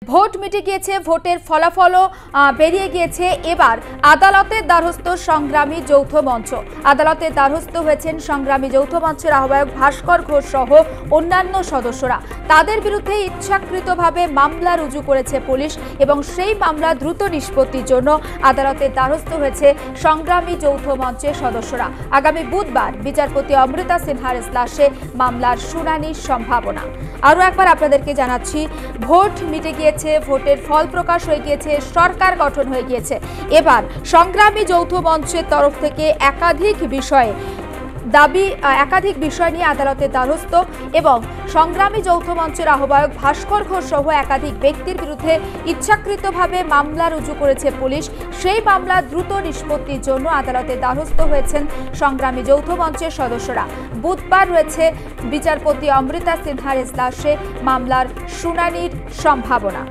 Vote মিটে গিয়েছে, ভোটের ফলাফলও বেরিয়ে গিয়েছে। এবার আদালতের দ্বারস্থ সংগ্রামী যৌথ মঞ্চ। আদালতের দ্বারস্থ হয়েছেন সংগ্রামী যৌথ মঞ্চের আহ্বায়ক ভাস্কর ঘোষ সহ অন্যান্য সদস্যরা। তাদের বিরুদ্ধে ইচ্ছাকৃতভাবে মামলা রুজু করেছে পুলিশ এবং সেই মামলা দ্রুত নিষ্পত্তির জন্য আদালতের দ্বারস্থ হয়েছে সংগ্রামী যৌথ মঞ্চের সদস্যরা। আগামী বুধবার বিচারপতি অমৃতা সিনহার ইজলাসে মামলার শুনানির সম্ভাবনা। আরও একবার আপনাদেরকে জানাচ্ছি, ভোট মিটে গিয়েছে, ভোটের ফল প্রকাশ হয়ে গিয়েছে, সরকার গঠন হয়ে গিয়েছে। এবার সংগ্রামী যৌথ মঞ্চের তরফ থেকে একাধিক বিষয় নিয়ে আদালতের দ্বারস্থ এবং সংগ্রামী যৌথ মঞ্চের আহ্বায়ক ভাস্কর ঘোষ সহ একাধিক ব্যক্তির বিরুদ্ধে ইচ্ছাকৃতভাবে মামলা রুজু করেছে পুলিশ। সেই মামলা দ্রুত নিষ্পত্তির জন্য আদালতের দ্বারস্থ হয়েছেন সংগ্রামী যৌথ মঞ্চের সদস্যরা। বুধবার রয়েছে বিচারপতি অমৃতা সিনহার ইজলাসে মামলার শুনানির সম্ভাবনা।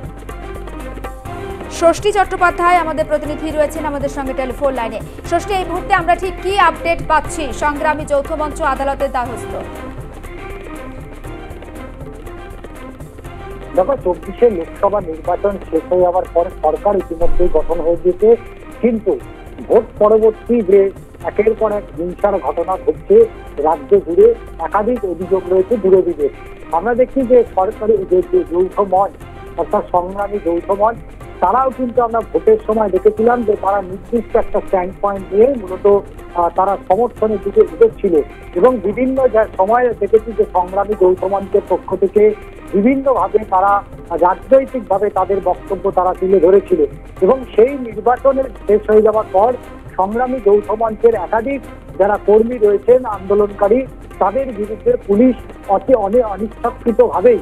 ষষ্ঠী চট্টোপাধ্যায় আমাদের প্রতিনিধি রয়েছেন আমাদের সঙ্গে টেলিফোন লাইনে। ষষ্ঠী, এই মুহূর্তে আমরা ঠিক কি আপডেট পাচ্ছি সংগ্রামী যৌথ মঞ্চ আদালতের দ্বারস্থ? দেখো, 24শে লোকসভা নির্বাচন শেষ হয়ে যাওয়ার পর সরকার ইতিমধ্যেই গঠন হয়ে গিয়েছে, কিন্তু ভোট পরবর্তী যে একের পর এক হিংসার ঘটনা ঘটছে রাজ্য জুড়ে, একাধিক অভিযোগ রয়েছে বিরোধীদের। আমরা দেখছি যে সরকারি যে যৌথ মঞ্চ অর্থাৎ সংগ্রামী যৌথ মঞ্চ, তারাও কিন্তু আমরা ভোটের সময় দেখেছিলাম যে তারা নির্দিষ্ট একটা স্ট্যান্ড পয়েন্ট নিয়ে মূলত তারা সমর্থনের দিকে এগোচ্ছিল এবং বিভিন্ন সময়ে দেখেছি যে সংগ্রামী যৌথ মঞ্চের পক্ষ থেকে বিভিন্নভাবে তারা রাজনৈতিকভাবে তাদের বক্তব্য তারা তুলে ধরেছিল এবং সেই নির্বাচনের শেষ হয়ে যাওয়ার পর সংগ্রামী যৌথ মঞ্চের একাধিক যারা কর্মী রয়েছেন আন্দোলনকারী, তাদের বিরুদ্ধে পুলিশ অনিচ্ছাকৃতভাবেই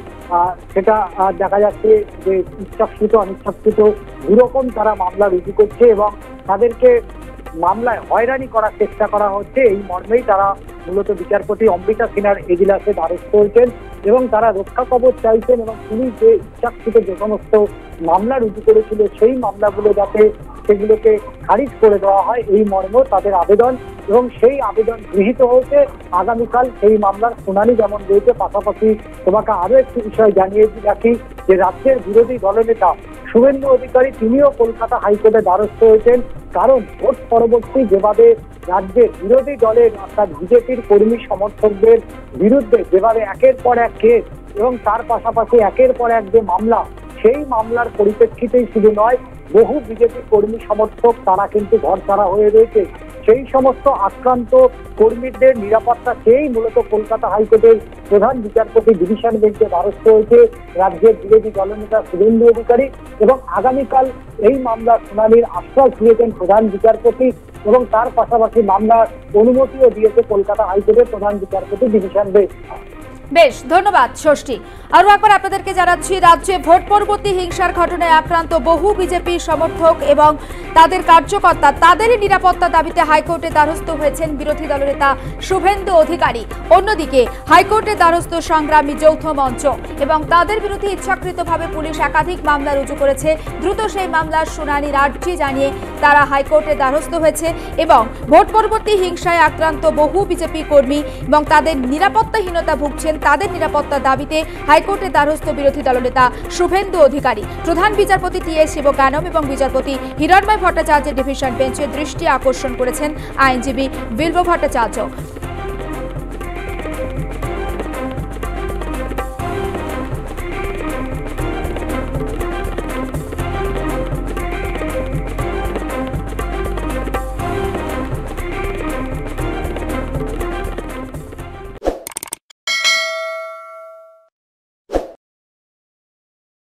সেটা দেখা যাচ্ছে যে ইচ্ছাকৃত অনিচ্ছাকৃত দুরকম তারা মামলা রুজু করছে এবং তাদেরকে মামলায় হয়রানি করার চেষ্টা করা হচ্ছে। এই মর্মেই তারা মূলত বিচারপতি অমৃতা সিনহার এজলাসে দ্বারস্থ হয়েছেন এবং তারা রক্ষা কবচ চাইছেন এবং পুলিশ যে ইচ্ছাকৃত যে সমস্ত মামলা রুজু করেছিল সেই মামলাগুলো যাতে সেগুলোকে খারিজ করে দেওয়া হয় এই মর্মেও তাদের আবেদন এবং সেই আবেদন গৃহীত হয়েছে। আগামীকাল সেই মামলার শুনানি যেমন রয়েছে, পাশাপাশি তোমাকে আরো একটি বিষয় জানিয়ে রাখি যে রাজ্যের বিরোধী দলনেতা শুভেন্দু অধিকারী তিনিও কলকাতা হাইকোর্টে দ্বারস্থ হয়েছেন, কারণ ভোট পরবর্তী যেভাবে রাজ্যের বিরোধী দলের অর্থাৎ বিজেপির কর্মী সমর্থকদের বিরুদ্ধে যেভাবে একের পর এক কেস এবং তার পাশাপাশি একের পর এক যে মামলা, সেই মামলার পরিপ্রেক্ষিতেই শুধু নয়, বহু বিজেপি কর্মী সমর্থক তারা কিন্তু ঘরছাড়া হয়ে রয়েছে। সেই সমস্ত আক্রান্ত কর্মীদের নিরাপত্তা চেয়েই মূলত কলকাতা হাইকোর্টের প্রধান বিচারপতি ডিভিশন বেঞ্চে দ্বারস্থ হয়েছে রাজ্যের বিরোধী দলনেতা শুভেন্দু অধিকারী এবং আগামীকাল এই মামলার শুনানির আশ্বাস দিয়েছেন প্রধান বিচারপতি এবং তার পাশাপাশি মামলার অনুমতিও দিয়েছে কলকাতা হাইকোর্টের প্রধান বিচারপতি ডিভিশন বেঞ্চ। বেশ, ধন্যবাদ ষষ্ঠী। আরও একবার আপনাদেরকে জানাচ্ছি, রাজ্যে ভোট পরবর্তী হিংসার ঘটনায় আক্রান্ত বহু বিজেপি সমর্থক এবং তাদের কার্যকর্তা, তাদেরই নিরাপত্তা দাবিতে হাইকোর্টে দ্বারস্থ হয়েছেন বিরোধী দলনেতা শুভেন্দু অধিকারী। অন্যদিকে হাইকোর্টে দ্বারস্থ সংগ্রামী যৌথ মঞ্চ এবং তাদের বিরুদ্ধে ইচ্ছাকৃতভাবে পুলিশ একাধিক মামলা রুজু করেছে। দ্রুত সেই মামলার শুনানির আর্জি জানিয়ে তারা হাইকোর্টে দ্বারস্থ হয়েছে এবং ভোট পরবর্তী হিংসায় আক্রান্ত বহু বিজেপি কর্মী এবং তাদের নিরাপত্তাহীনতা ভুগছেন, তাদের নিরাপত্তা দাবিতে হাইকোর্টে দ্বারস্থ বিরোধী দলনেতা শুভেন্দু অধিকারী। প্রধান বিচারপতি টি.এস. শিবকানম এবং বিচারপতি হিরণময় ভট্টাচার্যের ডিভিশন বেঞ্চে দৃষ্টি আকর্ষণ করেছেন আইনজীবী বিল্ব ভট্টাচার্য।